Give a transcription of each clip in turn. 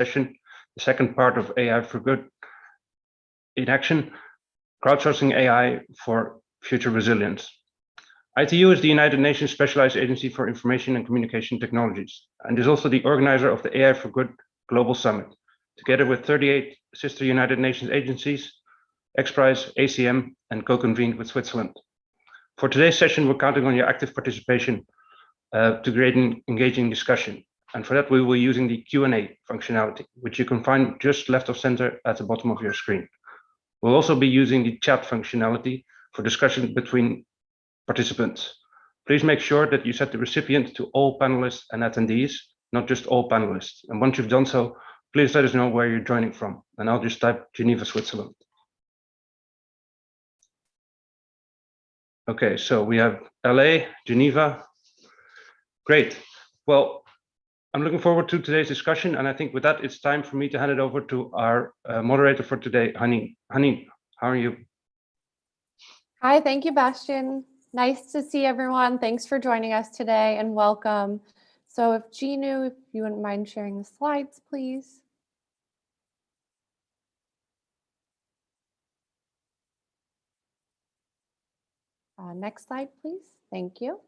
session, the second part of AI for Good in Action, Crowdsourcing AI for Future Resilience. ITU is the United Nations Specialized Agency for Information and Communication Technologies, and is also the organizer of the AI for Good Global Summit, together with 38 sister United Nations agencies, XPRIZE, ACM, and co-convened with Switzerland. For today's session, we're counting on your active participation to create an engaging discussion. And for that, we will be using the Q&A functionality, which you can find just left of center at the bottom of your screen. We'll also be using the chat functionality for discussion between participants. Please make sure that you set the recipient to all panelists and attendees, not just all panelists. And once you've done so, please let us know where you're joining from. And I'll just type Geneva, Switzerland. Okay, so we have LA, Geneva. Great. Well, I'm looking forward to today's discussion. And I think with that, it's time for me to hand it over to our moderator for today, Haneen. Haneen, how are you? Hi, thank you, Bastian. Nice to see everyone. Thanks for joining us today and welcome. So if Ginu, if you wouldn't mind sharing the slides, please. Next slide, please. Thank you.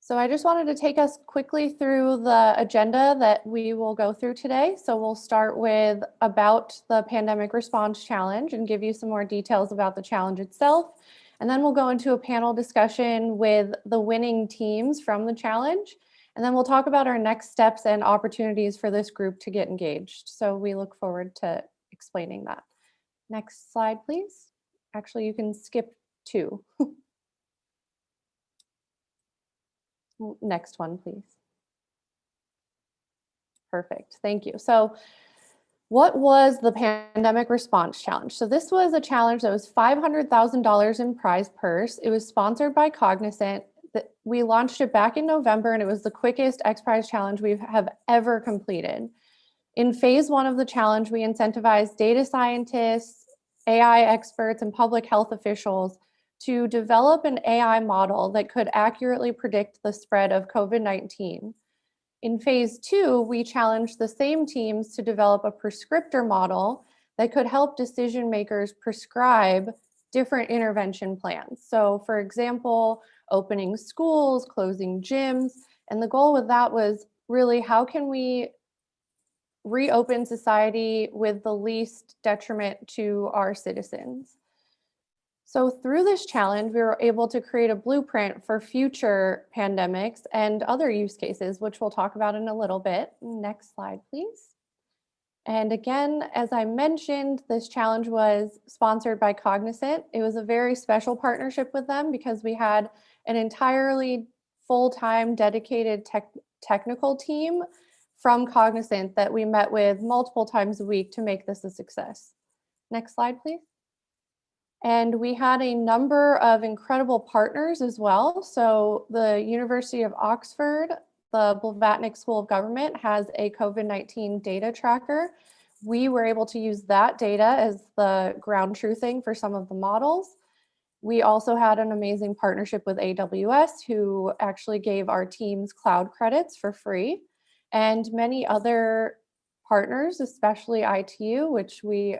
So I just wanted to take us quickly through the agenda that we will go through today. So we'll start with about the Pandemic Response Challenge and give you some more details about the challenge itself. And then we'll go into a panel discussion with the winning teams from the challenge. And then we'll talk about our next steps and opportunities for this group to get engaged. So we look forward to explaining that. Next slide, please. Actually, you can skip 2. Next one, please. Perfect, thank you. So what was the Pandemic Response Challenge? So this was a challenge that was $500,000 in prize purse. It was sponsored by Cognizant. We launched it back in November, and it was the quickest XPRIZE challenge we have ever completed. In phase 1 of the challenge, we incentivized data scientists, AI experts, and public health officials to develop an AI model that could accurately predict the spread of COVID-19. In phase 2, we challenged the same teams to develop a prescriptor model that could help decision makers prescribe different intervention plans. So for example, opening schools, closing gyms, and the goal with that was really how can we reopen society with the least detriment to our citizens. So through this challenge, we were able to create a blueprint for future pandemics and other use cases, which we'll talk about in a little bit. Next slide, please. And again, as I mentioned, this challenge was sponsored by Cognizant. It was a very special partnership with them because we had an entirely full-time dedicated technical team from Cognizant that we met with multiple times a week to make this a success. Next slide, please. And we had a number of incredible partners as well. So the University of Oxford, the Blavatnik School of Government has a COVID-19 data tracker. We were able to use that data as the ground truthing for some of the models. We also had an amazing partnership with AWS, who actually gave our teams cloud credits for free, and many other partners, especially ITU, which we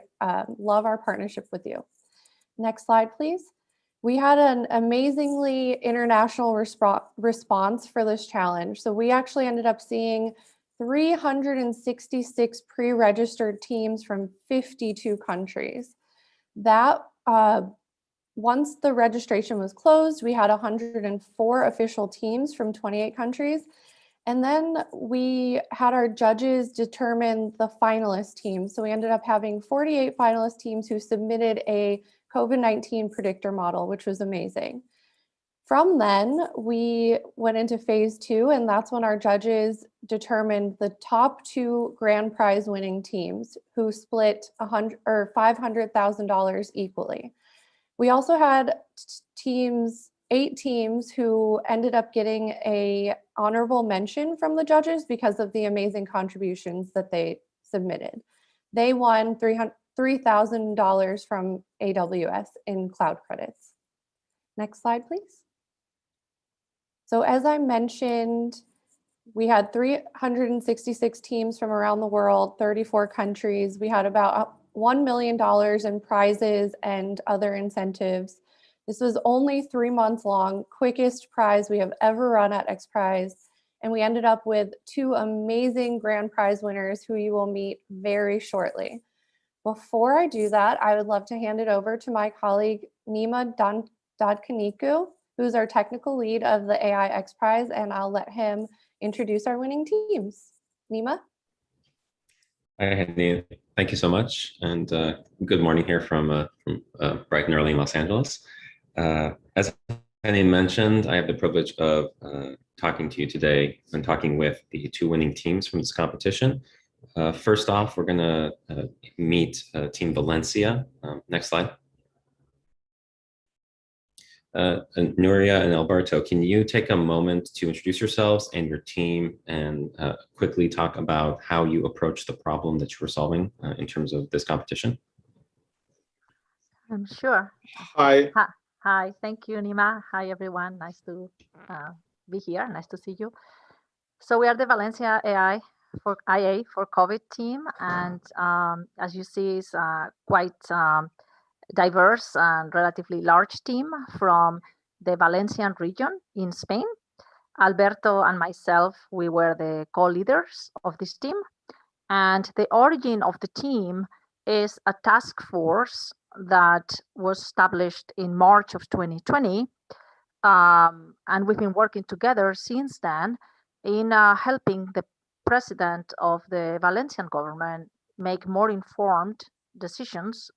love our partnership with you. Next slide, please. We had an amazingly international response for this challenge. So we actually ended up seeing 366 pre-registered teams from 52 countries. That once the registration was closed, we had 104 official teams from 28 countries. And then we had our judges determine the finalist teams. So we ended up having 48 finalist teams who submitted a COVID-19 predictor model, which was amazing. From then, we went into phase 2, and that's when our judges determined the top 2 grand prize winning teams who split $500,000 equally. We also had 8 teams who ended up getting an honorable mention from the judges because of the amazing contributions that they submitted. They won $3,000 from AWS in cloud credits. Next slide, please. So as I mentioned, We had 366 teams from around the world, 34 countries. We had about $1 million in prizes and other incentives. This was only 3 months long, quickest prize we have ever run at XPRIZE. And we ended up with 2 amazing grand prize winners who you will meet very shortly. Before I do that, I would love to hand it over to my colleague, Nima Dadkaniku, who's our technical lead of the AI XPRIZE, and I'll let him introduce our winning teams. Nima? Hi, Henny. Thank you so much. And good morning here from bright and early in Los Angeles. As Henny mentioned, I have the privilege of talking to you today and talking with the 2 winning teams from this competition. First off, we're going to meet Team Valencia. Next slide. And Nuria and Alberto, can you take a moment to introduce yourselves and your team and quickly talk about how you approach the problem that you were solving in terms of this competition? Sure. Hi. Hi, thank you, Nima. Hi, everyone. Nice to be here. Nice to see you. So we are the Valencia AI for COVID team, and as you see, it's quite diverse and relatively large team from the Valencian region in Spain. Alberto and myself, we were the co-leaders of this team. And the origin of the team is a task force that was established in March of 2020. And we've been working together since then in helping the president of the Valencian government make more informed decisions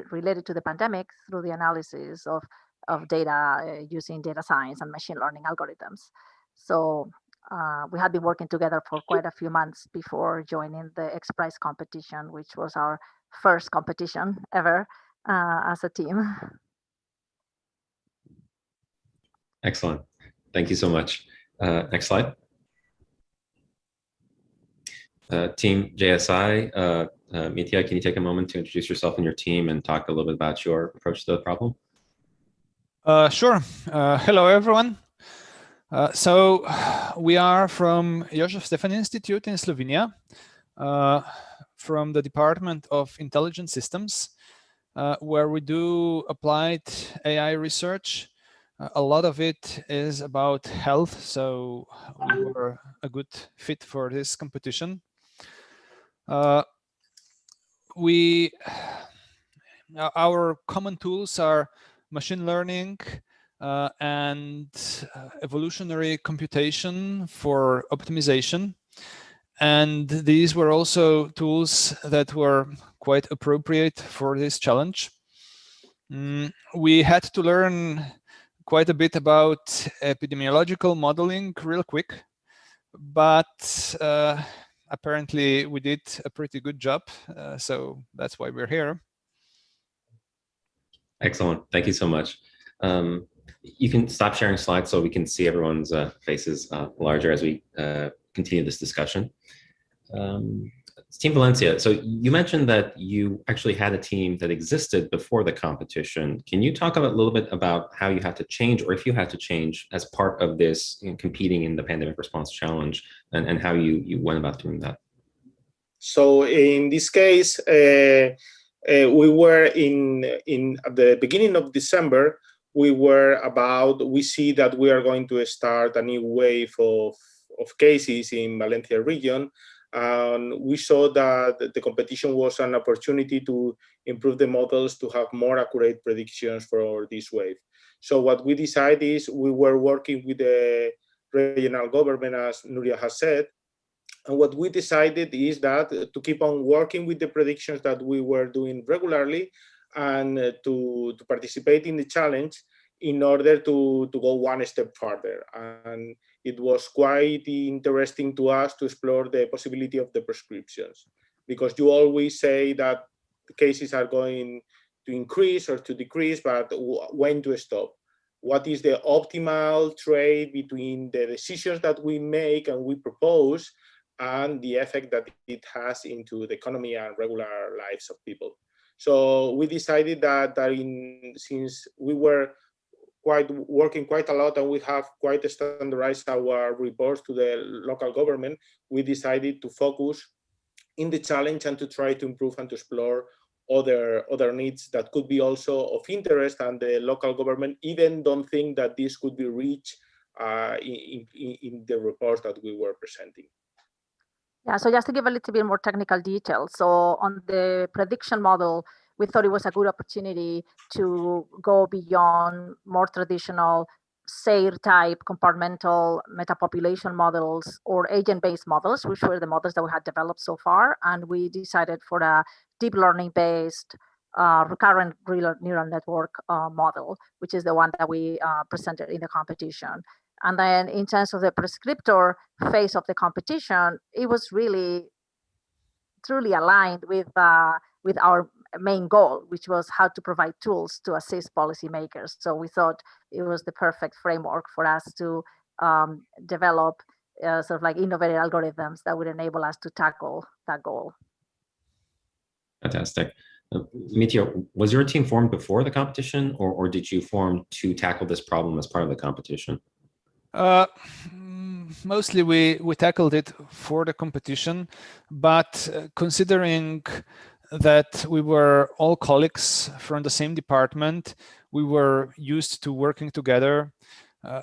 related to the pandemic through the analysis of data using data science and machine learning algorithms. So we had been working together for quite a few months before joining the XPRIZE competition, which was our first competition ever as a team. Excellent. Thank you so much. Next slide. Team JSI, Mithya, can you take a moment to introduce yourself and your team and talk a little bit about your approach to the problem? Sure. Hello, everyone. So we are from Jožef Stefan Institute in Slovenia, from the Department of Intelligent Systems, where we do applied AI research. A lot of it is about health, so we were a good fit for this competition. Our common tools are machine learning and evolutionary computation for optimization. And these were also tools that were quite appropriate for this challenge. We had to learn quite a bit about epidemiological modeling real quick, but apparently we did a pretty good job, so that's why we're here. Excellent. Thank you so much. You can stop sharing slides so we can see everyone's faces larger as we continue this discussion. Team Valencia, so you mentioned that you actually had a team that existed before the competition. Can you talk a little bit about how you had to change, or if you had to change as part of this competing in the pandemic response challenge, and how you went about doing that? So in this case, we were at the beginning of December, we see that we are going to start a new wave of cases in Valencia region. And we saw that the competition was an opportunity to improve the models to have more accurate predictions for this wave. So what we decided is we were working with the regional government, as Nuria has said. And what we decided is that to keep on working with the predictions that we were doing regularly and to participate in the challenge in order to go one step further. And it was quite interesting to us to explore the possibility of the prescriptions, because you always say that the cases are going to increase or to decrease, but when to stop? What is the optimal trade between the decisions that we make and we propose and the effect that it has into the economy and regular lives of people? So we decided that since we were working quite a lot, and we have quite standardized our reports to the local government. We decided to focus in the challenge and to try to improve and to explore other needs that could be also of interest, and the local government even don't think that this could be reached in the reports that we were presenting. Yeah, so just to give a little bit more technical detail. So on the prediction model, we thought it was a good opportunity to go beyond more traditional SAIR type compartmental metapopulation models or agent-based models, which were the models that we had developed so far. And we decided for a deep learning based recurrent neural network model, which is the one that we presented in the competition. And then in terms of the prescriptor phase of the competition, it was really truly aligned with our main goal, which was how to provide tools to assist policymakers. So we thought it was the perfect framework for us to develop sort of like innovative algorithms that would enable us to tackle that goal. Fantastic. Mitya, was your team formed before the competition, or did you form to tackle this problem as part of the competition? Mostly we tackled it for the competition, but considering that we were all colleagues from the same department, we were used to working together.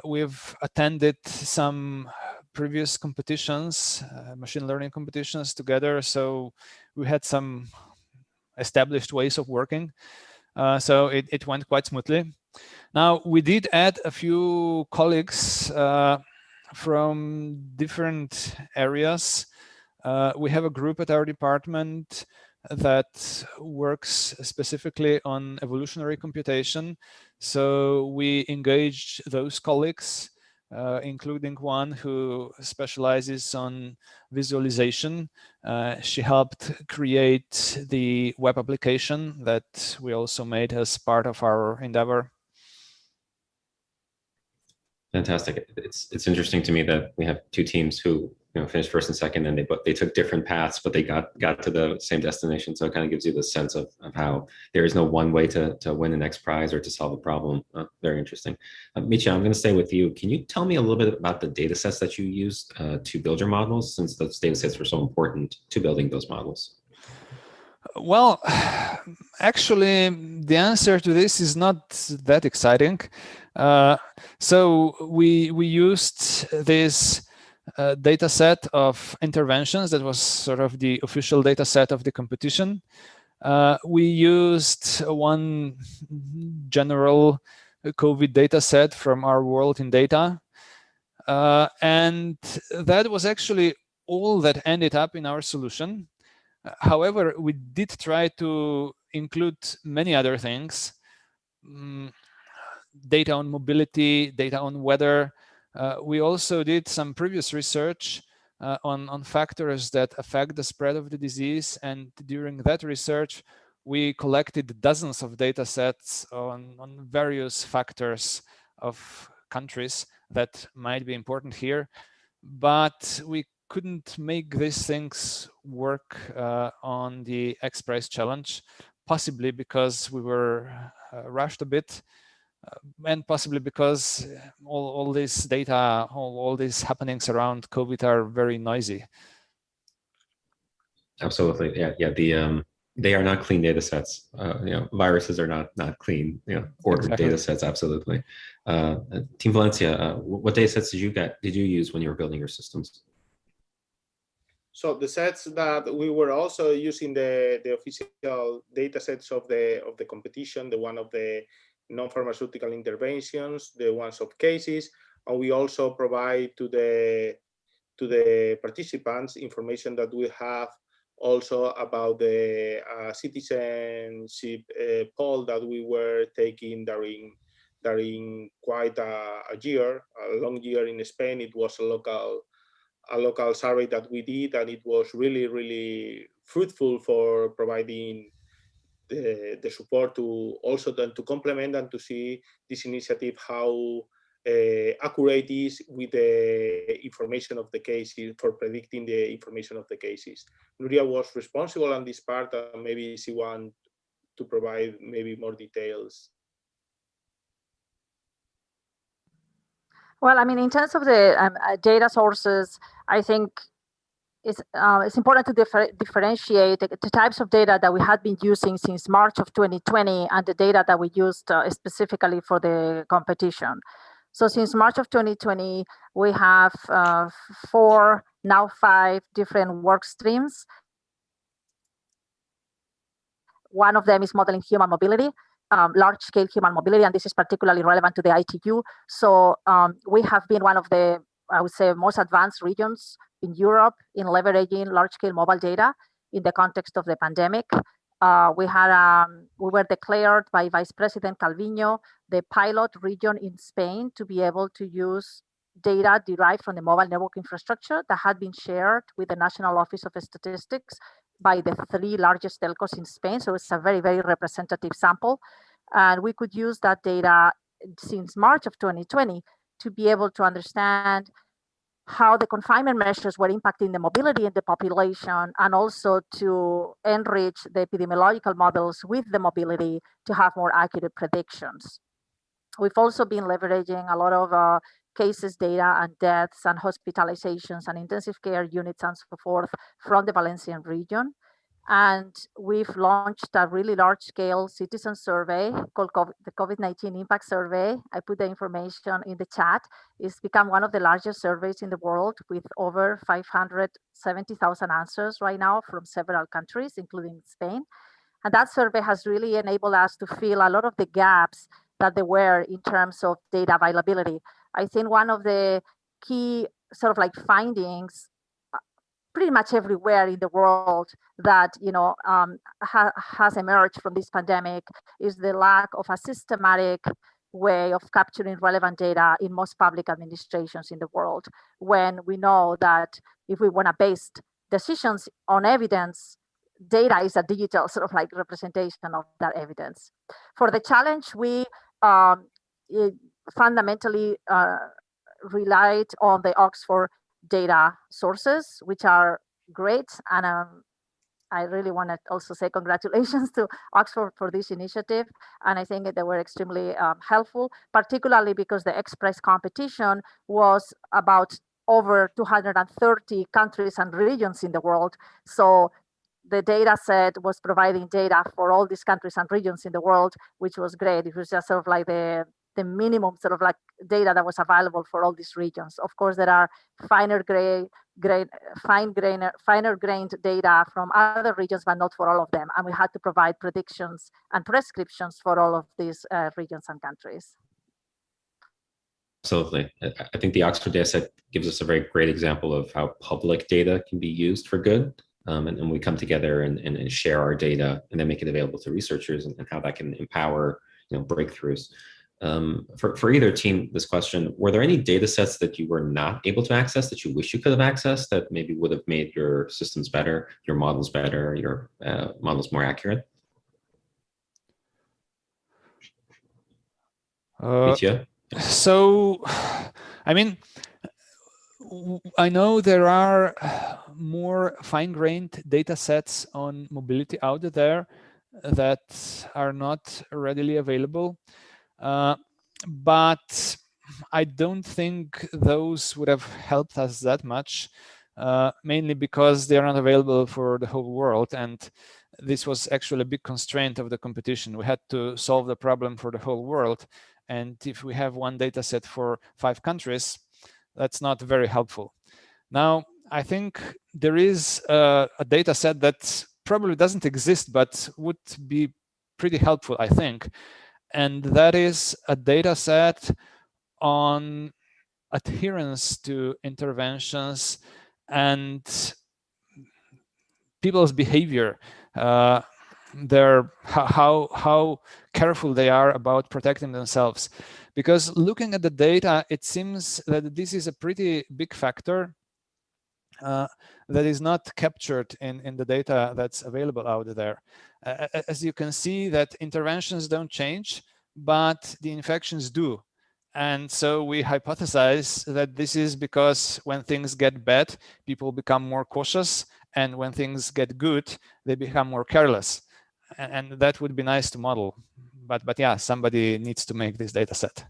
We've attended some previous competitions, machine learning competitions together, so we had some established ways of working. So it went quite smoothly. Now, we did add a few colleagues from different areas. We have a group at our department that works specifically on evolutionary computation. So we engaged those colleagues, including one who specializes on visualization. She helped create the web application that we also made as part of our endeavor. Fantastic. It's interesting to me that we have two teams who finished first and second, and they took different paths, but they got to the same destination. So it kind of gives you the sense of how there is no one way to win an XPRIZE or to solve a problem. Very interesting. Mitya, I'm going to stay with you. Can you tell me a little bit about the data sets that you used to build your models, since those data sets were so important to building those models? Well, actually, the answer to this is not that exciting. So we used this data set of interventions that was sort of the official data set of the competition. We used one general COVID data set from our World in Data. And that was actually all that ended up in our solution. However, we did try to include many other things. Data on mobility, data on weather. We also did some previous research on factors that affect the spread of the disease. And during that research, we collected dozens of data sets on various factors of countries that might be important here. But we couldn't make these things work on the XPRIZE challenge, possibly because we were rushed a bit, and possibly because all this data, all these happenings around COVID are very noisy. Absolutely, yeah. They are not clean data sets. Viruses are not clean. Ordered Exactly. data sets. Absolutely. Team Valencia, what data sets did you use when you were building your systems? So the sets that we were also using the official data sets of the competition, the one of the non-pharmaceutical interventions, the ones of cases, and we also provide to the participants information that we have also about the citizenship poll that we were taking during quite a long year in Spain. It was a local survey that we did, and it was really, really fruitful for providing the support to also then to complement and to see this initiative, how accurate is with the information of the cases for predicting the information of the cases. Nuria was responsible on this part, and maybe she wants to provide maybe more details. Well, I mean, in terms of the data sources, I think it's important to differentiate the types of data that we had been using since March of 2020 and the data that we used specifically for the competition. So since March of 2020, we have 4, now 5 different work streams. One of them is modeling human mobility, large-scale human mobility, and this is particularly relevant to the ITU. So we have been one of the, I would say, most advanced regions in Europe in leveraging large-scale mobile data in the context of the pandemic. We were declared by Vice President Calviño the pilot region in Spain to be able to use data derived from the mobile network infrastructure that had been shared with the National Office of Statistics by the 3 largest telcos in Spain. So it's a very, very representative sample. And we could use that data since March of 2020 to be able to understand how the confinement measures were impacting the mobility in the population, and also to enrich the epidemiological models with the mobility to have more accurate predictions. We've also been leveraging a lot of cases data and deaths and hospitalizations and intensive care units and so forth from the Valencian region. And we've launched a really large-scale citizen survey called the COVID-19 Impact Survey. I put the information in the chat. It's become one of the largest surveys in the world with over 570,000 answers right now from several countries, including Spain. And that survey has really enabled us to fill a lot of the gaps that there were in terms of data availability. I think one of the key sort of like findings pretty much everywhere in the world that has emerged from this pandemic is the lack of a systematic way of capturing relevant data in most public administrations in the world, when we know that if we want to base decisions on evidence, data is a digital sort of like representation of that evidence. For the challenge, we fundamentally relied on the Oxford data sources, which are great. And I really want to also say congratulations to Oxford for this initiative. And I think that they were extremely helpful, particularly because the XPRIZE competition was about over 230 countries and regions in the world. So the data set was providing data for all these countries and regions in the world, which was great. It was just sort of like the minimum sort of like data that was available for all these regions. Of course, there are finer grained data from other regions, but not for all of them. And we had to provide predictions and prescriptions for all of these regions and countries. Absolutely. I think the Oxford data set gives us a very great example of how public data can be used for good. And we come together and share our data and then make it available to researchers, and how that can empower breakthroughs. For either team, this question, were there any data sets that you were not able to access that you wish you could have accessed that maybe would have made your systems better, your models better, your models more accurate? So, I mean, I know there are more fine-grained data sets on mobility out there that are not readily available. But I don't think those would have helped us that much, mainly because they are not available for the whole world. And this was actually a big constraint of the competition. We had to solve the problem for the whole world. And if we have one data set for 5 countries, that's not very helpful. Now, I think there is a data set that probably doesn't exist, but would be pretty helpful, I think. And that is a data set on adherence to interventions and people's behavior, how careful they are about protecting themselves. Because looking at the data, it seems that this is a pretty big factor that is not captured in the data that's available out there. As you can see, that interventions don't change, but the infections do. And so we hypothesize that this is because when things get bad, people become more cautious, and when things get good, they become more careless. And that would be nice to model. But yeah, somebody needs to make this data set.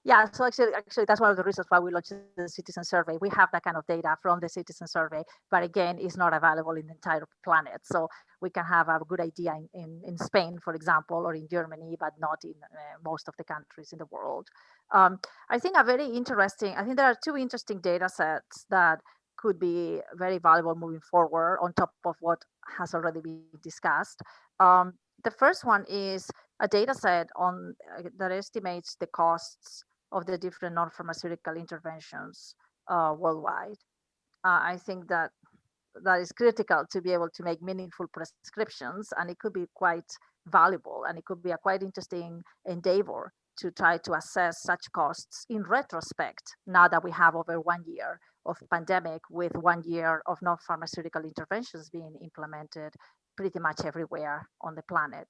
Yeah, so actually, that's one of the reasons why we launched the citizen survey. We have that kind of data from the citizen survey, but again, it's not available in the entire planet. So we can have a good idea in Spain, for example, or in Germany, but not in most of the countries in the world. I think I think there are two interesting data sets that could be very valuable moving forward on top of what has already been discussed. The first one is a data set that estimates the costs of the different non-pharmaceutical interventions worldwide. I think that is critical to be able to make meaningful prescriptions, and it could be quite valuable, and it could be a quite interesting endeavor to try to assess such costs in retrospect, now that we have over 1 year of pandemic with 1 year of non-pharmaceutical interventions being implemented pretty much everywhere on the planet.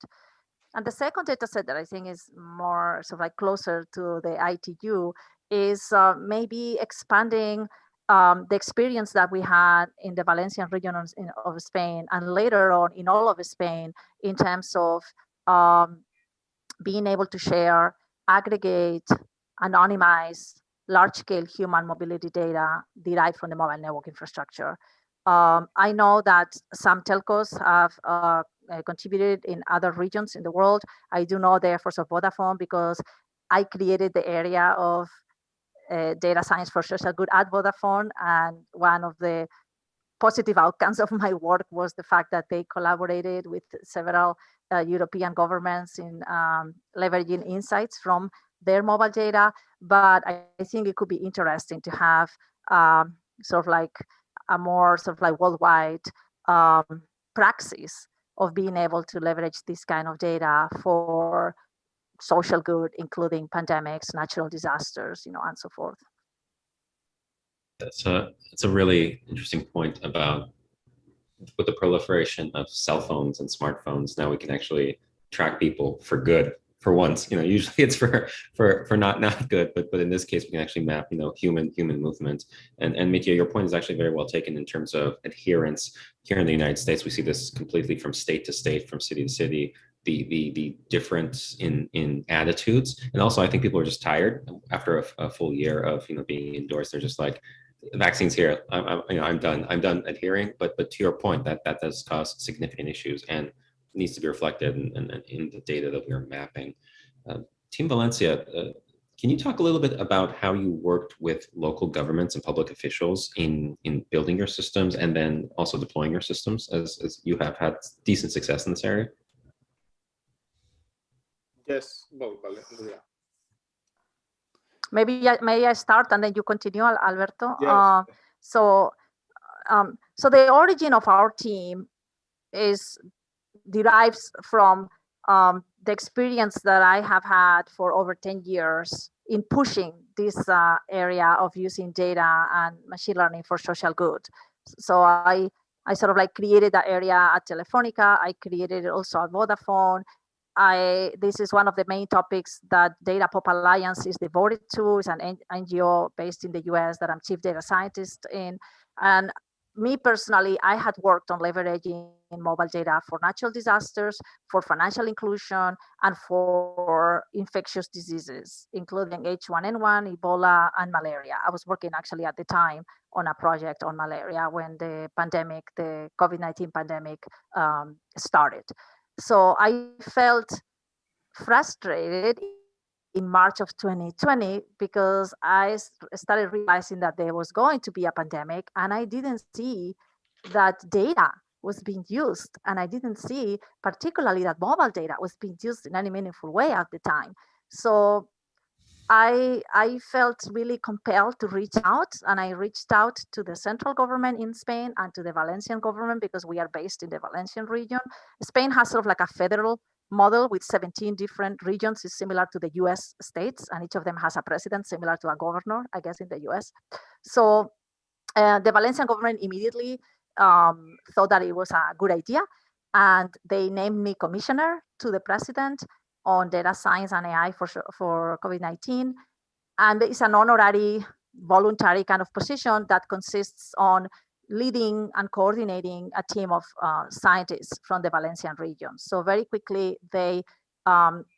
And the second data set that I think is more sort of like closer to the ITU is maybe expanding the experience that we had in the Valencian region of Spain and later on in all of Spain in terms of being able to share, aggregate, anonymize large-scale human mobility data derived from the mobile network infrastructure. I know that some telcos have contributed in other regions in the world. I do know the efforts of Vodafone because I created the area of data science for social good at Vodafone, and one of the positive outcomes of my work was the fact that they collaborated with several European governments in leveraging insights from their mobile data. But I think it could be interesting to have sort of like a more sort of like worldwide praxis of being able to leverage this kind of data for social good, including pandemics, natural disasters, and so forth. That's a really interesting point about with the proliferation of cell phones and smartphones. Now we can actually track people for good for once. Usually it's for not good, but in this case we can actually map human movement. And Mitya, your point is actually very well taken in terms of adherence. Here in the United States, we see this completely from state to state, from city to city. The difference in attitudes, and also I think people are just tired after a full year of being indoors. They're just like, vaccines here. I'm done adhering. But to your point, that does cause significant issues and needs to be reflected in the data that we are mapping. Team Valencia, can you talk a little bit about how you worked with local governments and public officials in building your systems and then also deploying your systems, as you have had decent success in this area? Yes, well, yeah. Maybe I start and then you continue, Alberto? Yes. So the origin of our team derives from the experience that I have had for over 10 years in pushing this area of using data and machine learning for social good. So I sort of like created that area at Telefonica. I created it also at Vodafone. This is one of the main topics that Data Pop Alliance is devoted to. It's an NGO based in the US that I'm chief data scientist in. And me personally, I had worked on leveraging mobile data for natural disasters, for financial inclusion, and for infectious diseases, including H1N1, Ebola, and malaria. I was working actually at the time on a project on malaria when the COVID-19 pandemic started. So I felt frustrated in March of 2020 because I started realizing that there was going to be a pandemic and I didn't see that data was being used. And I didn't see particularly that mobile data was being used in any meaningful way at the time. So I felt really compelled to reach out, and I reached out to the central government in Spain and to the Valencian government because we are based in the Valencian region. Spain has sort of like a federal model with 17 different regions. Is similar to the US states, and each of them has a president similar to a governor, I guess, in the US. So the Valencian government immediately thought that it was a good idea, and they named me commissioner to the president on data science and AI for COVID-19. And it's an honorary, voluntary kind of position that consists on leading and coordinating a team of scientists from the Valencian region. So very quickly, they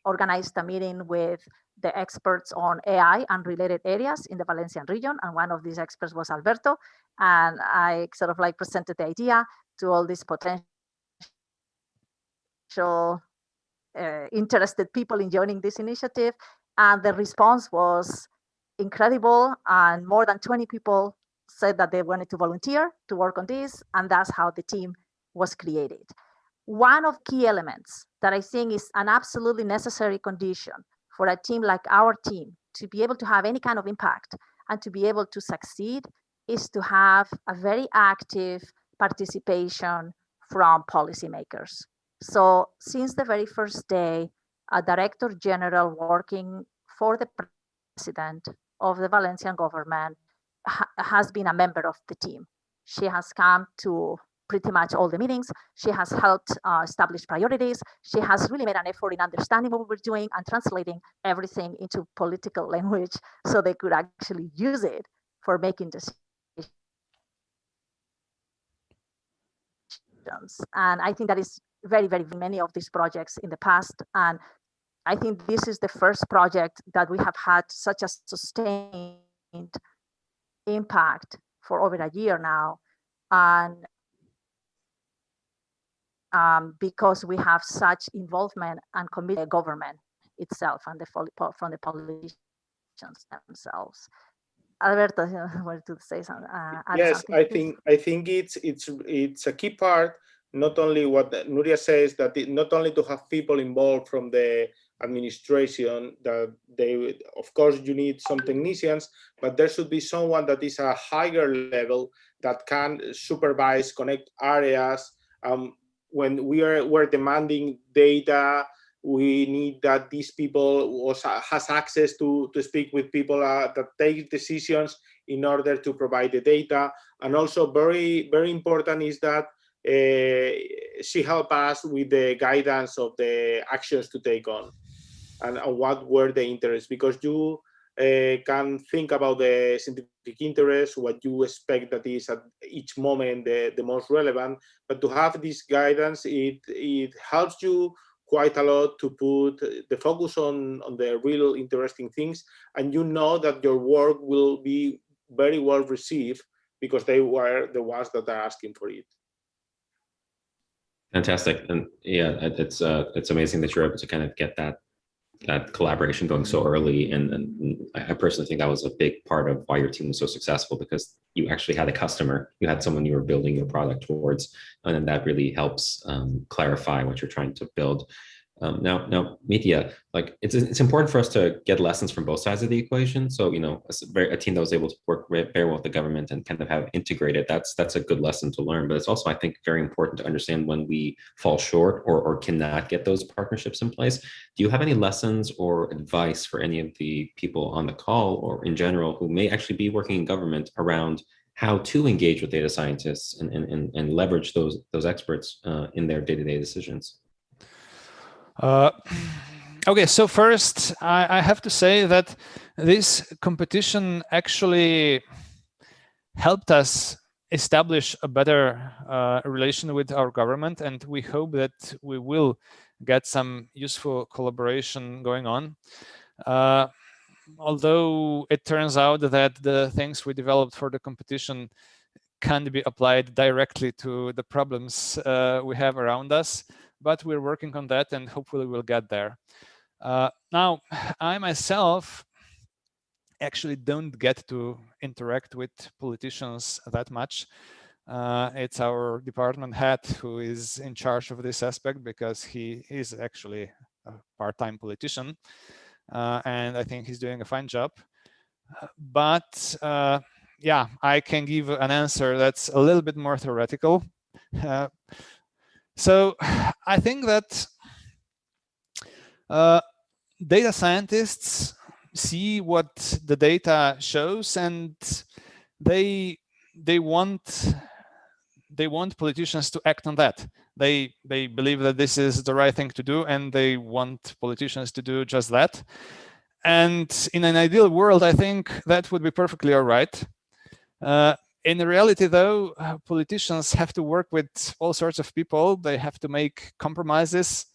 organized a meeting with the experts on AI and related areas in the Valencian region. And one of these experts was Alberto. And I sort of like presented the idea to all these potential interested people in joining this initiative. And the response was incredible. And more than 20 people said that they wanted to volunteer to work on this. And that's how the team was created. One of key elements that I think is an absolutely necessary condition for a team like our team to be able to have any kind of impact and to be able to succeed is to have a very active participation from policymakers. So since the very first day, a director general working for the president of the Valencian government has been a member of the team. She has come to pretty much all the meetings. She has helped establish priorities. She has really made an effort in understanding what we're doing and translating everything into political language so they could actually use it for making decisions. And I think that is very, very many of these projects in the past. And I think this is the first project that we have had such a sustained impact for over a year now. And because we have such involvement and committed government itself and from the politicians themselves. Alberto, you wanted to say something? Yes, something, I think it's a key part. Not only what Nuria says, that not only to have people involved from the administration, that they, of course, you need some technicians, but there should be someone that is a higher level that can supervise, connect areas. When we're demanding data, we need that these people also has access to speak with people that take decisions in order to provide the data. And also very, very important is that she helped us with the guidance of the actions to take on and what were the interests, because you can think about the scientific interest, what you expect that is at each moment the most relevant, but to have this guidance, it helps you quite a lot to put the focus on the real interesting things, and you know that your work will be very well received because they were the ones that are asking for it. Fantastic. And yeah, it's amazing that you're able to kind of get that collaboration going so early. And I personally think that was a big part of why your team was so successful, because you actually had a customer, you had someone you were building your product towards, and then that really helps clarify what you're trying to build. Now, Media, like it's important for us to get lessons from both sides of the equation. So, you know, a team that was able to work very well with the government and kind of have integrated, that's a good lesson to learn. But it's also, I think, very important to understand when we fall short or cannot get those partnerships in place. Do you have any lessons or advice for any of the people on the call or in general who may actually be working in government around how to engage with data scientists and leverage those experts in their day-to-day decisions? Okay, so first, I have to say that this competition actually helped us establish a better relation with our government, and we hope that we will get some useful collaboration going on. Although it turns out that the things we developed for the competition can't be applied directly to the problems we have around us, but we're working on that and hopefully we'll get there. Now, I myself actually don't get to interact with politicians that much. It's our department head who is in charge of this aspect, because he is actually a part-time politician. And I think he's doing a fine job. But yeah, I can give an answer that's a little bit more theoretical. So I think that data scientists see what the data shows, and they want politicians to act on that. They believe that this is the right thing to do, and they want politicians to do just that. And in an ideal world, I think that would be perfectly all right. In reality, though, politicians have to work with all sorts of people. They have to make compromises.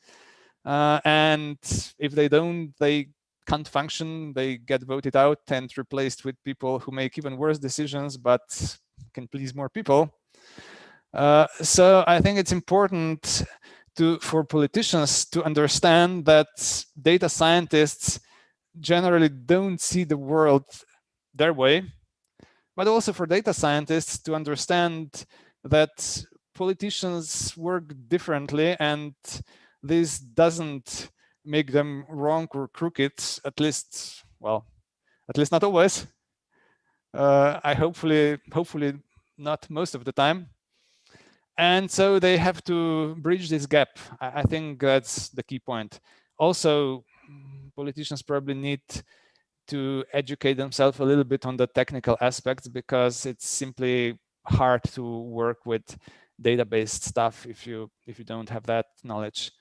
And if they don't, they can't function, they get voted out and replaced with people who make even worse decisions, but can please more people. So I think it's important for politicians to understand that data scientists generally don't see the world their way, but also for data scientists to understand that politicians work differently, and this doesn't make them wrong or crooked, at least not always. Hopefully not most of the time. And so they have to bridge this gap. I think that's the key point. Also, politicians probably need to educate themselves a little bit on the technical aspects, because it's simply hard to work with database stuff if you don't have that knowledge.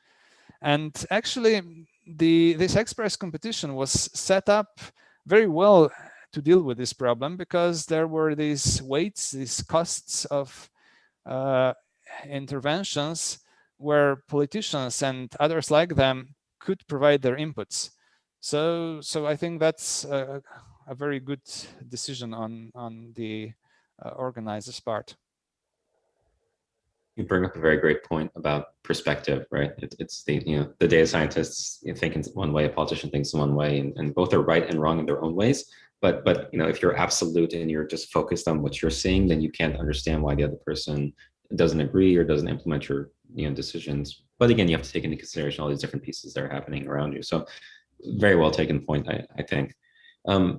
And actually, this XPRIZE competition was set up very well to deal with this problem, because there were these weights, these costs of interventions where politicians and others like them could provide their inputs. So I think that's a very good decision on the organizer's part. You bring up a very great point about perspective, right? It's the the data scientists think in one way, a politician thinks in one way, and both are right and wrong in their own ways. But if you're absolute and you're just focused on what you're seeing, then you can't understand why the other person doesn't agree or doesn't implement your decisions. But again, you have to take into consideration all these different pieces that are happening around you. So very well taken point, I think.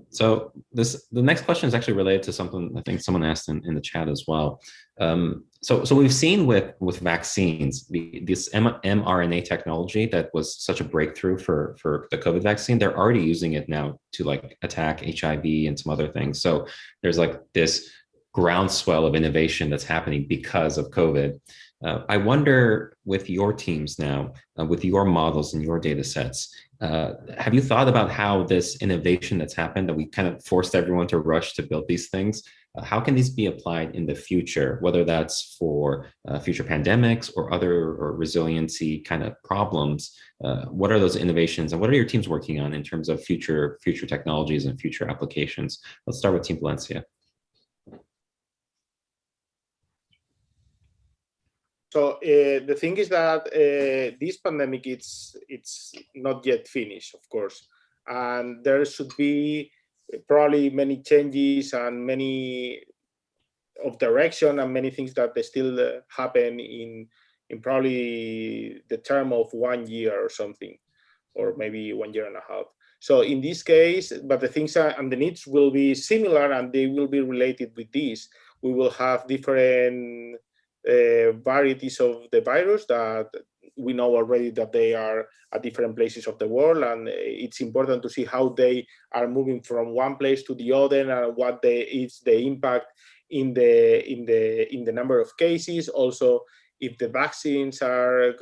So the next question is actually related to something I think someone asked in the chat as well. So we've seen with vaccines, this mRNA technology that was such a breakthrough for the COVID vaccine, they're already using it now to like attack HIV and some other things. So there's like this groundswell of innovation that's happening because of COVID. I wonder, with your teams now, with your models and your data sets, have you thought about how this innovation that's happened, that we kind of forced everyone to rush to build these things, how can these be applied in the future, whether that's for future pandemics or other resiliency kind of problems? What are those innovations, and what are your teams working on in terms of future technologies and future applications? Let's start with Team Valencia. So the thing is that this pandemic, it's not yet finished, of course, and there should be probably many changes and many of direction and many things that they still happen in probably the term of 1 year or something, or maybe 1.5 years. So in this case, but the things and the needs will be similar, and they will be related with this. We will have different varieties of the virus that we know already that they are at different places of the world, and it's important to see how they are moving from one place to the other, and what is the impact in the number of cases. Also, if the vaccines are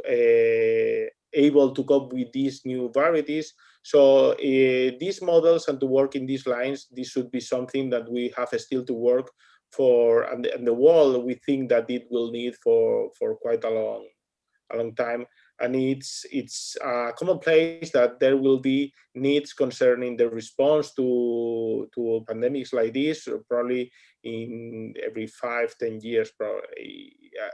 able to cope with these new varieties. So these models, and to work in these lines, this should be something that we have still to work for, and the world, we think that it will need for quite a long time. And it's commonplace that there will be needs concerning the response to pandemics like this, probably in every 5-10 years, probably.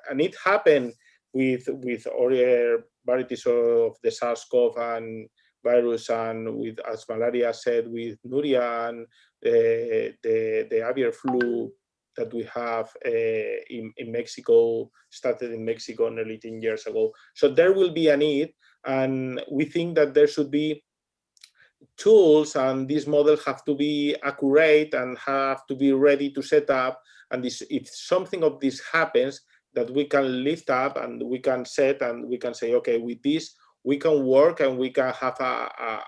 And it happened with other varieties of the SARS-CoV and virus, and with, as Malaria said, with Nuria and the avian flu that we have in Mexico, started in Mexico nearly 10 years ago. So there will be a need, and we think that there should be tools, and these models have to be accurate and have to be ready to set up. And if something of this happens, that we can lift up and we can set, and we can say, okay, with this, we can work and we can have a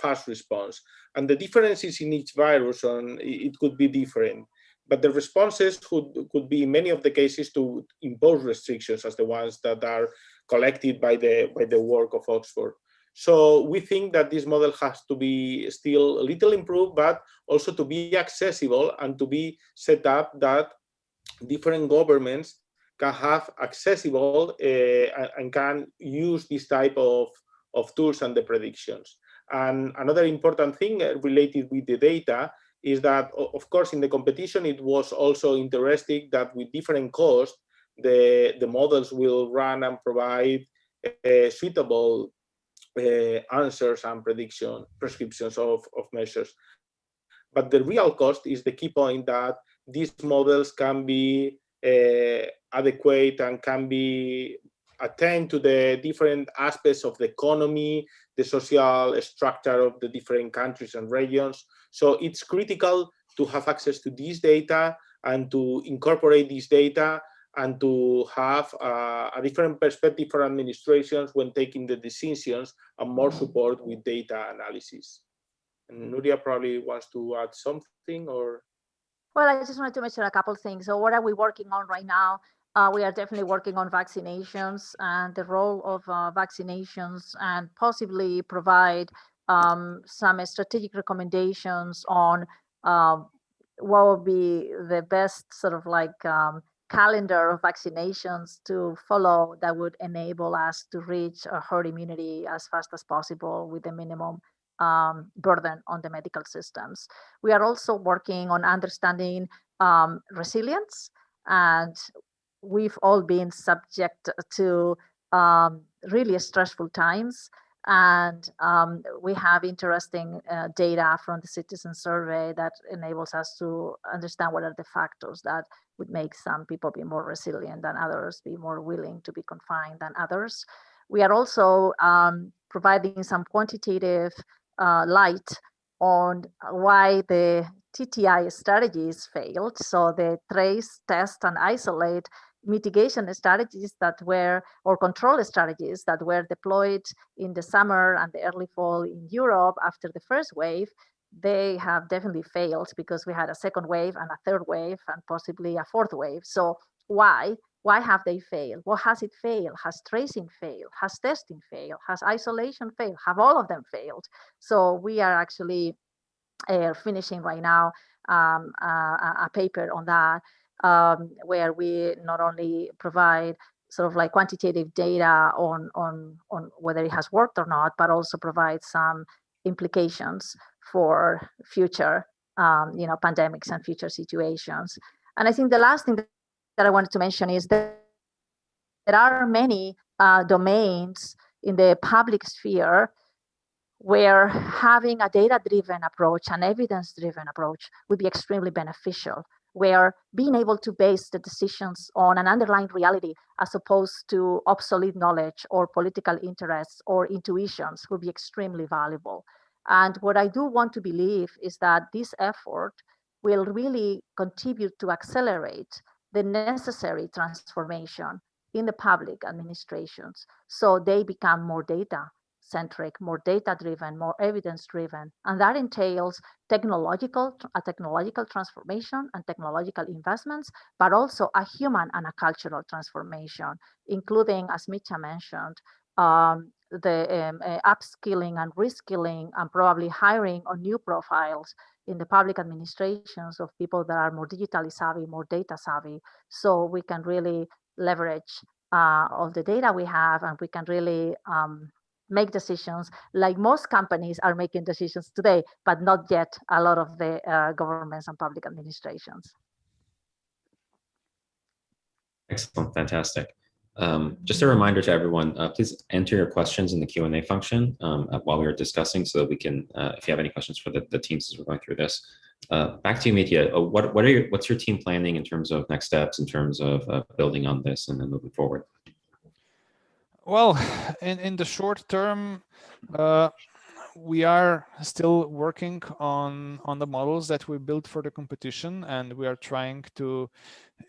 fast response. And the differences in each virus, it could be different. But the responses could be, in many of the cases, to impose restrictions, as the ones that are collected by the work of Oxford. So we think that this model has to be still a little improved, but also to be accessible and to be set up that different governments can have accessible and can use this type of tools and the predictions. And another important thing related with the data is that, of course, in the competition, it was also interesting that with different costs, the models will run and provide suitable answers and prescriptions of measures. But the real cost is the key point, that these models can be adequate and can be attend to the different aspects of the economy, the social structure of the different countries and regions. So it's critical to have access to this data and to incorporate this data and to have a different perspective for administrations when taking the decisions and more support with data analysis. And Nuria probably wants to add something, or? Well, I just wanted to mention a couple of things. So what are we working on right now? We are definitely working on vaccinations and the role of vaccinations, and possibly provide some strategic recommendations on what would be the best sort of like calendar of vaccinations to follow that would enable us to reach a herd immunity as fast as possible with the minimum burden on the medical systems. We are also working on understanding resilience, and we've all been subject to really stressful times. And we have interesting data from the citizen survey that enables us to understand what are the factors that would make some people be more resilient than others, be more willing to be confined than others. We are also providing some quantitative light on why the TTI strategies failed. So the trace, test, and isolate mitigation strategies that were, or control strategies that were deployed in the summer and the early fall in Europe after the first wave, they have definitely failed because we had a second wave and a third wave and possibly a fourth wave. So why? Why have they failed? What has it failed? Has tracing failed? Has testing failed? Has isolation failed? Have all of them failed? So we are actually finishing right now a paper on that, where we not only provide sort of like quantitative data on whether it has worked or not, but also provide some implications for future pandemics and future situations. And I think the last thing that I wanted to mention is that there are many domains in the public sphere where having a data-driven approach, an evidence-driven approach would be extremely beneficial, where being able to base the decisions on an underlying reality as opposed to obsolete knowledge or political interests or intuitions would be extremely valuable. And what I do want to believe is that this effort will really contribute to accelerate the necessary transformation in the public administrations so they become more data-centric, more data-driven, more evidence-driven. And that entails a technological transformation and technological investments, but also a human and a cultural transformation, including, as Mitja mentioned, the upskilling and reskilling and probably hiring on new profiles in the public administrations of people that are more digitally savvy, more data savvy, so we can really leverage all the data we have, and we can really make decisions like most companies are making decisions today, but not yet a lot of the governments and public administrations. Excellent, fantastic. Just a reminder to everyone, please enter your questions in the Q&A function while we are discussing, so that we can, if you have any questions for the teams as we're going through this. Back to you, Mitja. What's your team planning in terms of next steps, in terms of building on this and then moving forward? Well, in the short term, we are still working on the models that we built for the competition, and we are trying to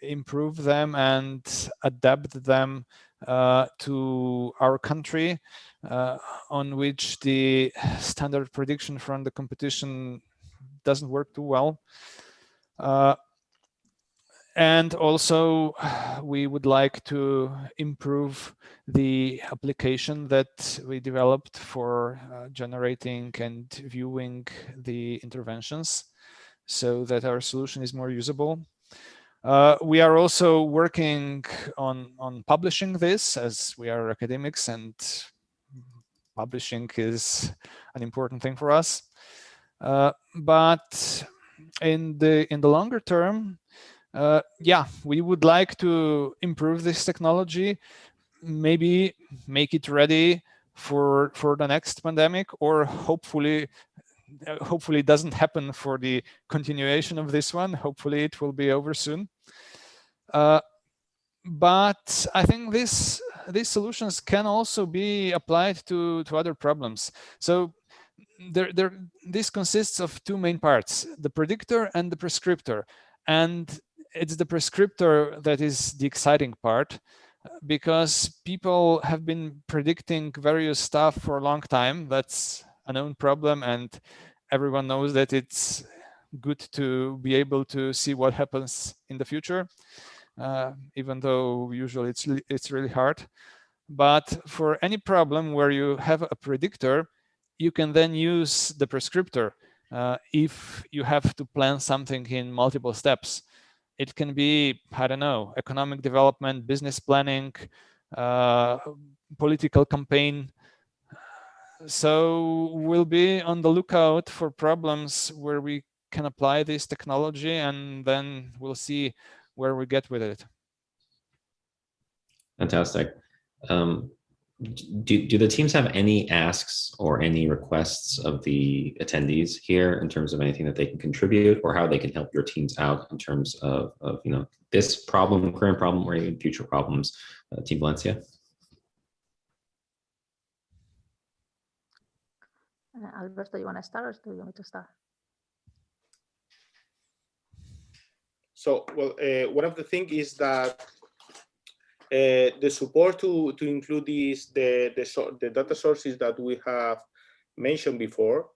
improve them and adapt them to our country, on which the standard prediction from the competition doesn't work too well. And also, we would like to improve the application that we developed for generating and viewing the interventions, so that our solution is more usable. We are also working on publishing this, as we are academics and publishing is an important thing for us. But in the longer term, yeah, we would like to improve this technology, maybe make it ready for the next pandemic, or hopefully it doesn't happen for the continuation of this one. Hopefully it will be over soon. But I think these solutions can also be applied to other problems. So this consists of two main parts, the predictor and the prescriptor. And it's the prescriptor that is the exciting part, because people have been predicting various stuff for a long time. That's a known problem, and everyone knows that it's good to be able to see what happens in the future, even though usually it's really hard. But for any problem where you have a predictor, you can then use the prescriptor if you have to plan something in multiple steps. It can be, I don't know, economic development, business planning, political campaign. So we'll be on the lookout for problems where we can apply this technology, and then we'll see where we get with it. Fantastic. Do the teams have any asks or any requests of the attendees here in terms of anything that they can contribute, or how they can help your teams out in terms of this problem, current problem, or even future problems? Team Valencia. Alberto, you want to start, or do you want me to start? So, well, one of the things is that the support to include the data sources that we have mentioned before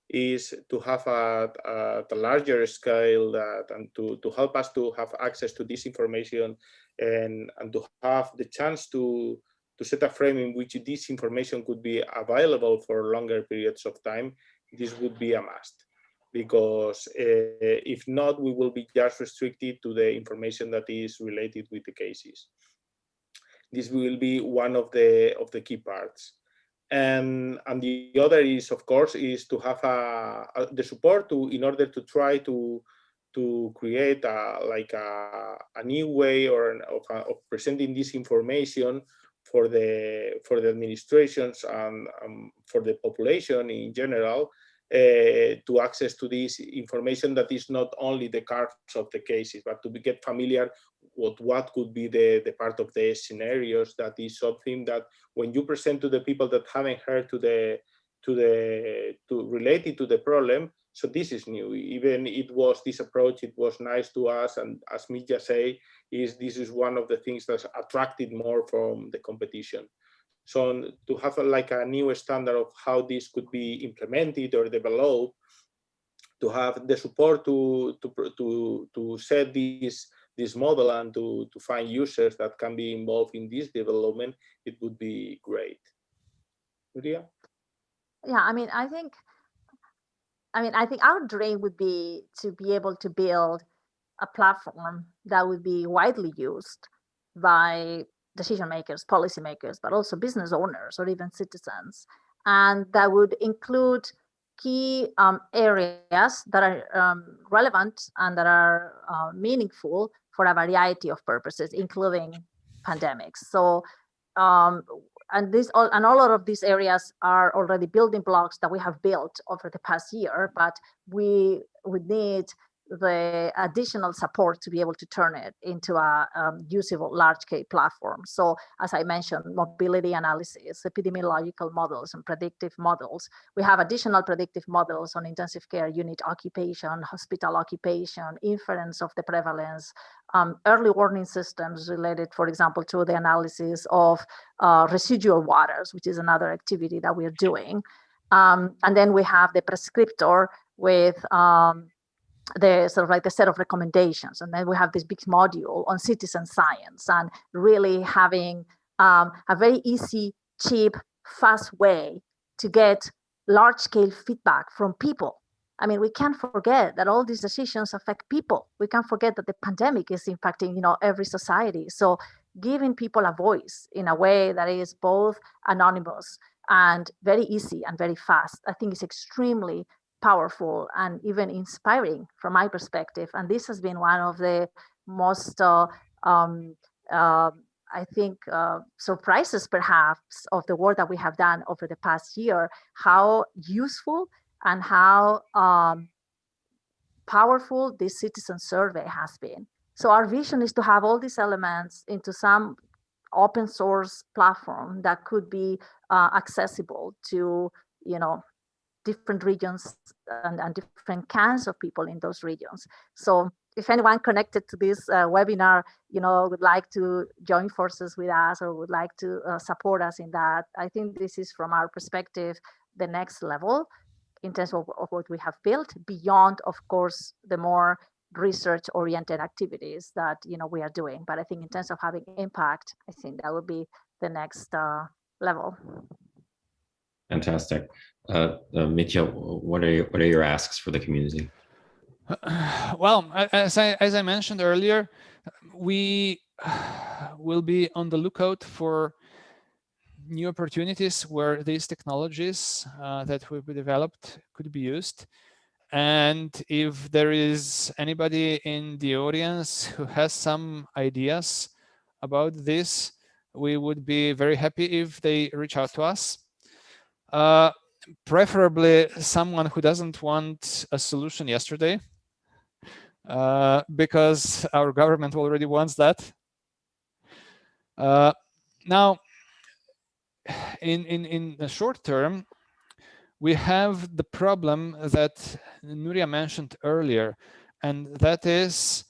is to have a larger scale and to help us to have access to this information and to have the chance to set a frame in which this information could be available for longer periods of time. This would be a must, because if not, we will be just restricted to the information that is related with the cases. This will be one of the key parts. And the other is, of course, is to have the support in order to try to create a new way of presenting this information for the administrations and for the population in general, to access to this information that is not only the cards of the cases, but to get familiar with what could be the part of the scenarios. That is something that when you present to the people that haven't heard related to the problem, so this is new. Even this approach, it was nice to us, and as Mitja say, this is one of the things that's attracted more from the competition. So to have a new standard of how this could be implemented or developed, to have the support to set this model and to find users that can be involved in this development, it would be great. Nuria? Yeah, I think our dream would be to be able to build a platform that would be widely used by decision makers, policy makers, but also business owners or even citizens, and that would include key areas that are relevant and that are meaningful for a variety of purposes, including pandemics. So, and all of these areas are already building blocks that we have built over the past year, but we would need the additional support to be able to turn it into a usable large-scale platform. So as I mentioned, mobility analysis, epidemiological models, and predictive models. We have additional predictive models on intensive care unit occupation, hospital occupation, inference of the prevalence, early warning systems related, for example, to the analysis of residual waters, which is another activity that we're doing. And then we have the prescriptor with the sort of the set of recommendations. And then we have this big module on citizen science and really having a very easy, cheap, fast way to get large scale feedback from people. We can't forget that all these decisions affect people. We can't forget that the pandemic is impacting, every society. So giving people a voice in a way that is both anonymous and very easy and very fast. I think it's extremely powerful and even inspiring from my perspective. And this has been one of the most, I think, surprises perhaps of the work that we have done over the past year, how useful and how powerful this citizen survey has been. So our vision is to have all these elements into some open source platform that could be accessible to, different regions and different kinds of people in those regions. So if anyone connected to this webinar, would like to join forces with us or would like to support us in that, I think this is, from our perspective, the next level in terms of what we have built, beyond, of course, the more research-oriented activities that we are doing. But I think in terms of having impact, I think that would be the next level. Fantastic. Mitya, what are your asks for the community? Well, as I mentioned earlier, we will be on the lookout for new opportunities where these technologies that will be developed could be used. And if there is anybody in the audience who has some ideas about this, we would be very happy if they reach out to us. Preferably someone who doesn't want a solution yesterday, because our government already wants that. Now, in the short term, we have the problem that Nuria mentioned earlier, and that is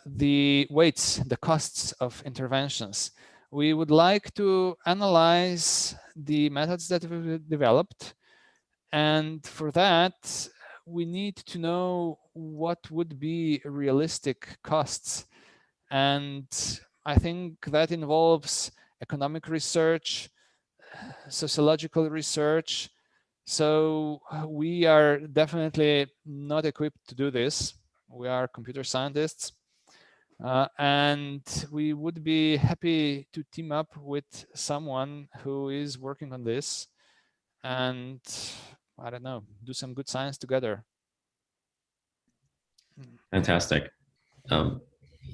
the weights, the costs of interventions. We would like to analyze the methods that we've developed, and for that, we need to know what would be realistic costs. And I think that involves economic research, sociological research. So we are definitely not equipped to do this. We are computer scientists. And we would be happy to team up with someone who is working on this and, I don't know, do some good science together. Fantastic.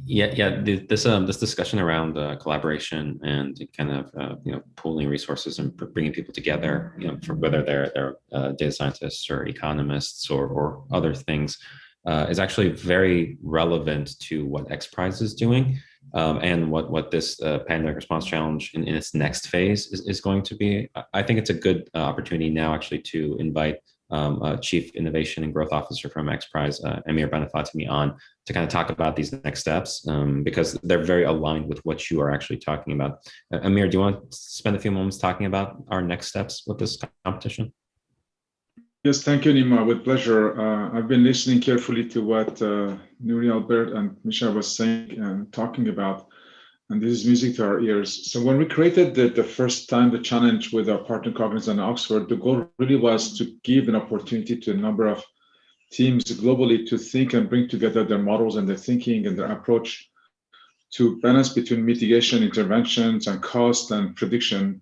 This discussion around collaboration and kind of pooling resources and bringing people together, for whether they're data scientists or economists or other things, is actually very relevant to what XPRIZE is doing, and what this pandemic response challenge in its next phase is going to be. I think it's a good opportunity now actually to invite Chief Innovation and Growth Officer from XPRIZE, Amir Benefatimi, on to kind of talk about these next steps, because they're very aligned with what you are actually talking about. Amir, do you want to spend a few moments talking about our next steps with this competition? Yes, thank you, Nima. With pleasure. I've been listening carefully to what Nuri, Albert, and Misha was saying and talking about, and this is music to our ears. So when we created the first time the challenge with our partner Cognizant and Oxford, the goal really was to give an opportunity to a number of teams globally to think and bring together their models and their thinking and their approach to balance between mitigation, interventions, and cost and prediction.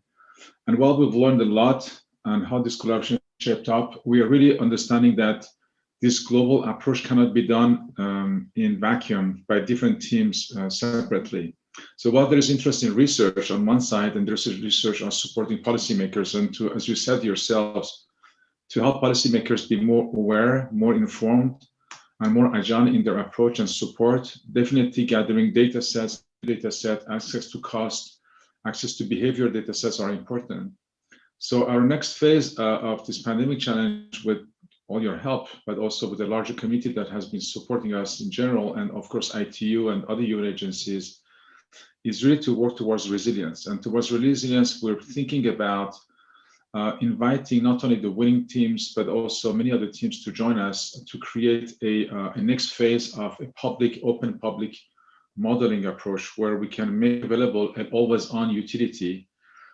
And while we've learned a lot on how this collaboration shaped up, we are really understanding that this global approach cannot be done in vacuum by different teams separately. So while there is interest in research on one side, and there's research on supporting policymakers, and to, as you said yourselves, to help policymakers be more aware, more informed, and more agile in their approach and support, definitely gathering data set, access to cost, access to behavior data sets are important. So our next phase of this pandemic challenge, with all your help, but also with the larger community that has been supporting us in general, and of course ITU and other UN agencies, is really to work towards resilience. And towards resilience, we're thinking about inviting not only the winning teams, but also many other teams to join us to create a next phase of a public, open public modeling approach where we can make available an always-on utility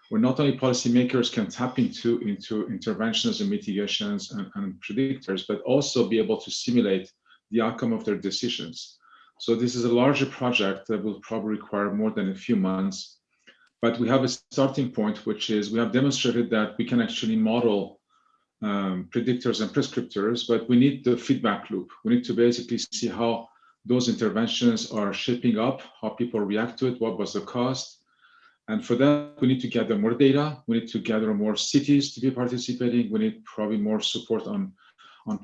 where not only policymakers can tap into interventions and mitigations and predictors, but also be able to simulate the outcome of their decisions. So this is a larger project that will probably require more than a few months, But we have a starting point, which is we have demonstrated that we can actually model predictors and prescriptors, but we need the feedback loop. We need to basically see how those interventions are shaping up, how people react to it, what was the cost. And for that, we need to gather more data. We need to gather more cities to be participating. We need probably more support on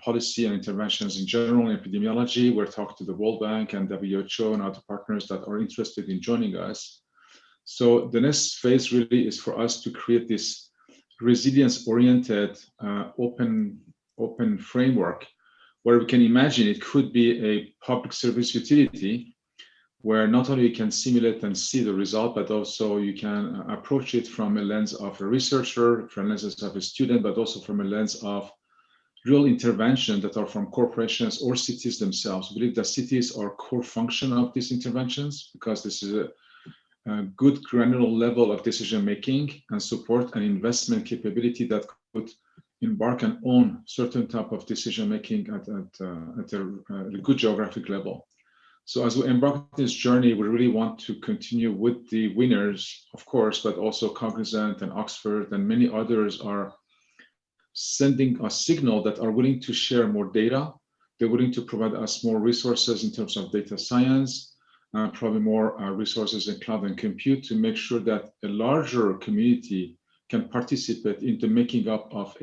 policy and interventions in general, in epidemiology. We're talking to the World Bank and WHO and other partners that are interested in joining us. So the next phase really is for us to create this resilience-oriented open framework where we can imagine it could be a public service utility where not only you can simulate and see the result, but also you can approach it from a lens of a researcher, from a lens of a student, but also from a lens of real intervention that are from corporations or cities themselves. We believe that cities are core function of these interventions because this is a good granular level of decision-making and support and investment capability that could embark and own certain type of decision-making at a good geographic level. So as we embark on this journey, we really want to continue with the winners, of course, but also Cognizant and Oxford and many others are sending a signal that are willing to share more data. They're willing to provide us more resources in terms of data science, probably more resources in cloud and compute to make sure that a larger community can participate in the making up of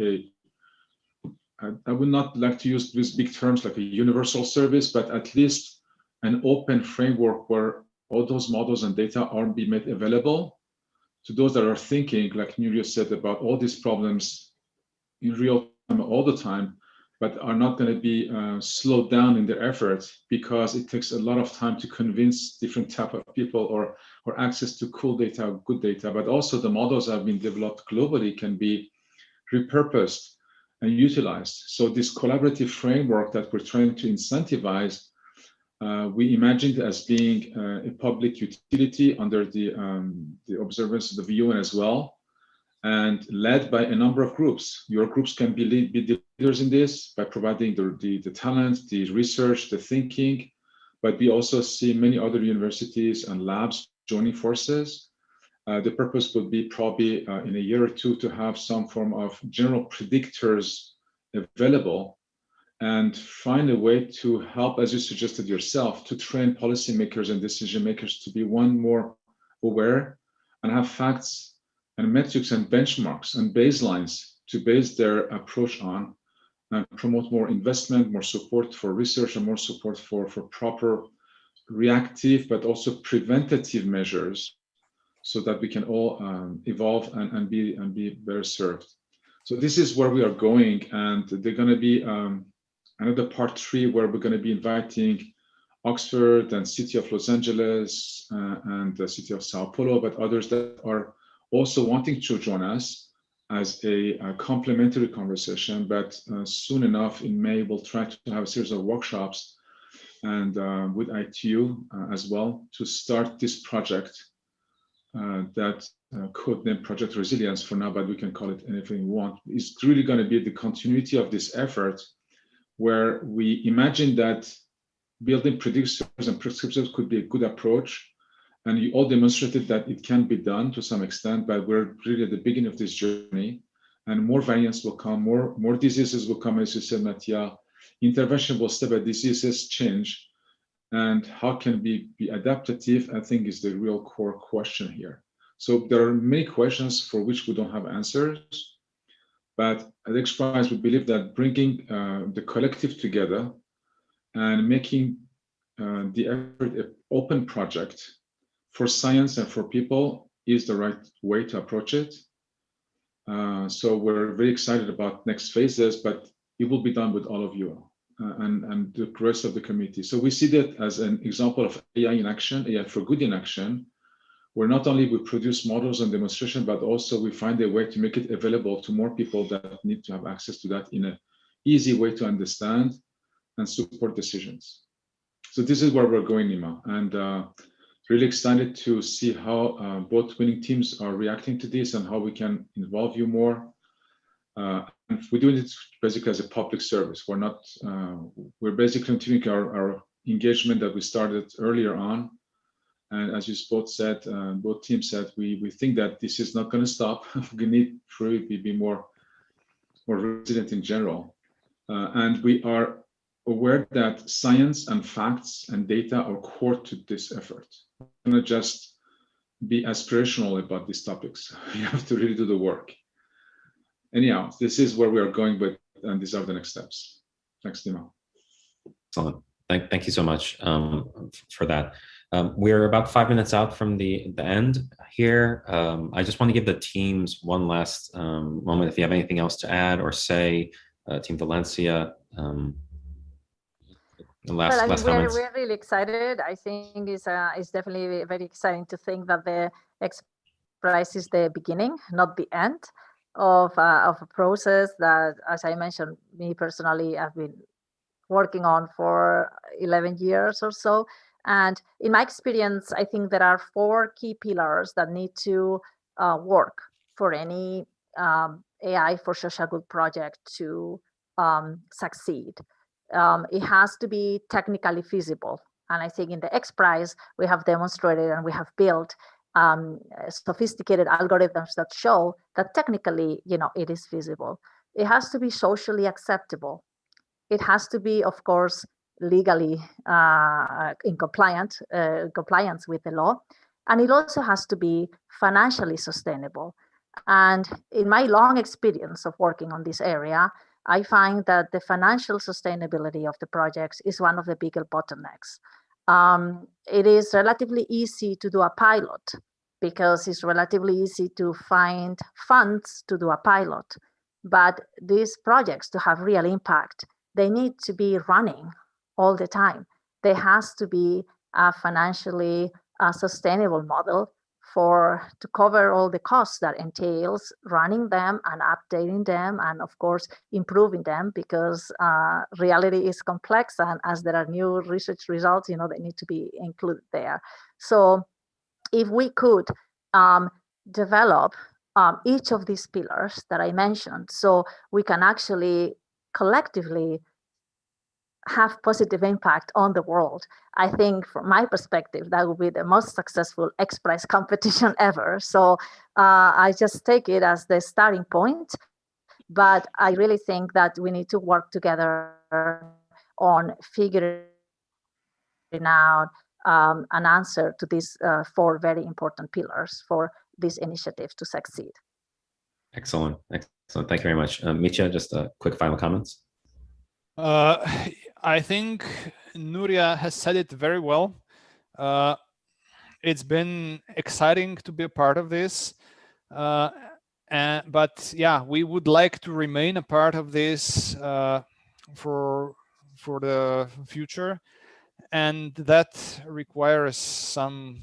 I would not like to use these big terms like a universal service, but at least an open framework where all those models and data are being made available to those that are thinking, like Nuria said, about all these problems in real time all the time, but are not going to be slowed down in their efforts because it takes a lot of time to convince different type of people or access to cool data, good data, but also the models that have been developed globally can be repurposed and utilized. So this collaborative framework that we're trying to incentivize, we imagined as being a public utility under the observance of the UN as well, and led by a number of groups. Your groups can be the leaders in this by providing the talent, the research, the thinking, but we also see many other universities and labs joining forces. The purpose would be probably in a year or two to have some form of general predictors available and find a way to help, as you suggested yourself, to train policymakers and decision makers to be more aware and have facts and metrics and benchmarks and baselines to base their approach on and promote more investment, more support for research, and more support for proper reactive, but also preventative measures so that we can all evolve and be better served. So this is where we are going, and they're going to be another part 3 where we're going to be inviting Oxford and City of Los Angeles and the City of Sao Paulo, but others that are also wanting to join us as a complementary conversation. But soon enough in May, we'll try to have a series of workshops and with ITU as well to start this project that codenamed Project Resilience for now, but we can call it anything we want. It's really going to be the continuity of this effort where we imagine that building predictors and prescriptors could be a good approach. And you all demonstrated that it can be done to some extent, but we're really at the beginning of this journey and more variants will come, more diseases will come, as you said, Mattia. Intervention will step as diseases change. And how can we be adaptive, I think is the real core question here. So there are many questions for which we don't have answers, but at XPRIZE, we believe that bringing the collective together and making the effort an open project for science and for people is the right way to approach it. So we're very excited about next phases, but it will be done with all of you and the rest of the community. So we see that as an example of AI in action, AI for good in action, where not only we produce models and demonstration, but also we find a way to make it available to more people that need to have access to that in an easy way to understand and support decisions. So this is where we're going, Nima, and really excited to see how both winning teams are reacting to this and how we can involve you more. And we're doing it basically as a public service. We're not, we're basically continuing our engagement that we started earlier on. And as you both teams said, we think that this is not going to stop. We need to be more resilient in general. And we are aware that science and facts and data are core to this effort. We're not just be aspirational about these topics. You have to really do the work. Anyhow, this is where we are going, and these are the next steps. Thanks, Dima. Excellent. Thank you so much for that. We're about 5 minutes out from the end here. I just want to give the teams one last moment. If you have anything else to add or say, Team Valencia, last comments. We're really excited. I think it's definitely very exciting to think that the XPRIZE is the beginning, not the end of a process that, as I mentioned, me personally, I've been working on for 11 years or so. And in my experience, I think there are 4 key pillars that need to work for any AI for social good project to succeed. It has to be technically feasible. And I think in the XPRIZE, we have demonstrated and we have built sophisticated algorithms that show that technically, it is feasible. It has to be socially acceptable. It has to be, of course, legally in compliance with the law. And it also has to be financially sustainable. And in my long experience of working on this area, I find that the financial sustainability of the projects is one of the bigger bottlenecks. It is relatively easy to do a pilot because it's relatively easy to find funds to do a pilot. But these projects, to have real impact, they need to be running all the time. There has to be a financially sustainable model to cover all the costs that entails running them and updating them and, of course, improving them, because reality is complex, and as there are new research results, they need to be included there. So if we could develop each of these pillars that I mentioned, so we can actually collectively have positive impact on the world, I think from my perspective, that would be the most successful XPRIZE competition ever. So I just take it as the starting point, but I really think that we need to work together on figuring out an answer to these 4 very important pillars for this initiative to succeed. Excellent. Thank you very much. Mitya, just quick final comments. I think Nuria has said it very well. It's been exciting to be a part of this. But yeah, we would like to remain a part of this for the future. And that requires some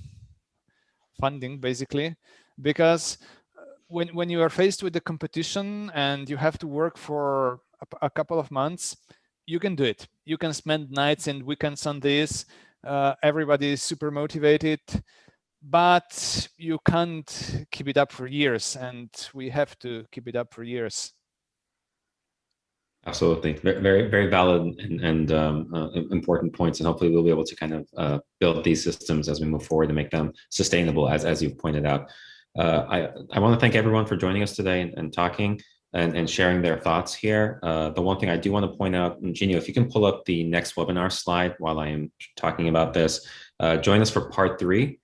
funding, basically, because when you are faced with the competition and you have to work for a couple of months, you can do it. You can spend nights and weekends on this. Everybody is super motivated, but you can't keep it up for years, and we have to keep it up for years. Absolutely, very, very valid and important points, and hopefully we'll be able to kind of build these systems as we move forward and make them sustainable, as you've pointed out. I want to thank everyone for joining us today and talking and sharing their thoughts here. The one thing I do want to point out, Genio, if you can pull up the next webinar slide while I am talking about this, join us for part 3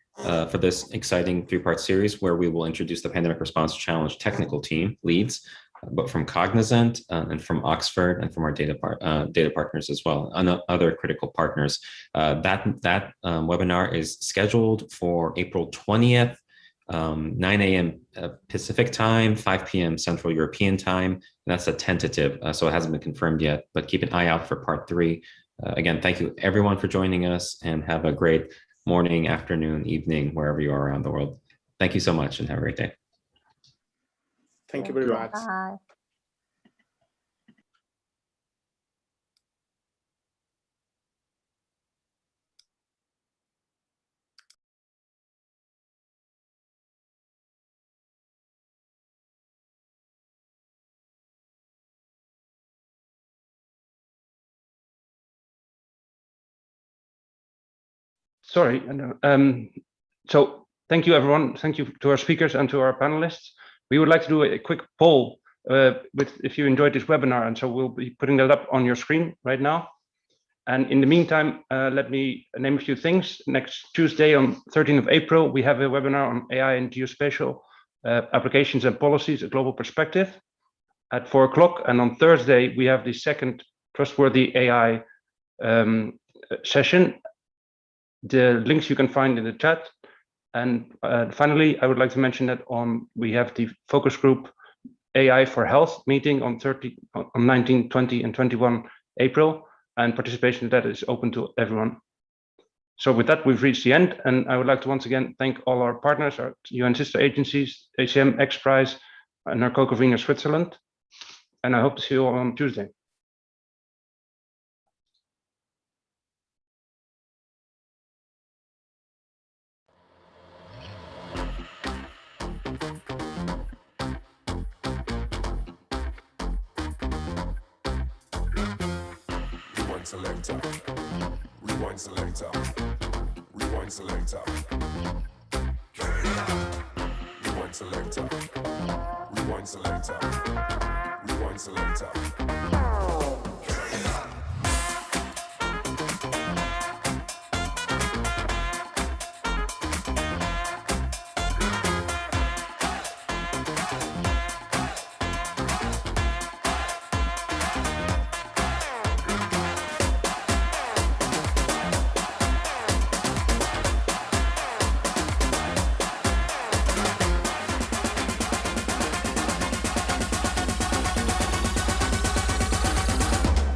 for this exciting 3-part series where we will introduce the Pandemic Response Challenge technical team leads, but from Cognizant and from Oxford and from our data partners as well, and other critical partners. That webinar is scheduled for April 20th, 9 a.m. Pacific time, 5 p.m. Central European time. And that's a tentative, so it hasn't been confirmed yet, but keep an eye out for part 3. Again, thank you everyone for joining us, and have a great morning, afternoon, evening, wherever you are around the world. Thank you so much and have a great day. Thank you very much. Bye. Sorry, So thank you, everyone. Thank you to our speakers and to our panelists. We would like to do a quick poll if you enjoyed this webinar, and so we'll be putting that up on your screen right now. And in the meantime, let me name a few things. Next Tuesday, on 13th of April, we have a webinar on AI and geospatial applications and policies, a global perspective, at 4 o'clock. And on Thursday, we have the second Trustworthy AI session. The links you can find in the chat. And finally, I would like to mention that we have the focus group AI for Health meeting on 19, 20, and 21 April, and participation in that is open to everyone. So with that, we've reached the end, and I would like to once again thank all our partners, our UN sister agencies, ACM, XPRIZE, and our co-convener Switzerland. And I hope to see you all on Tuesday. Selector, rewind selector, rewind selector, rewind selector.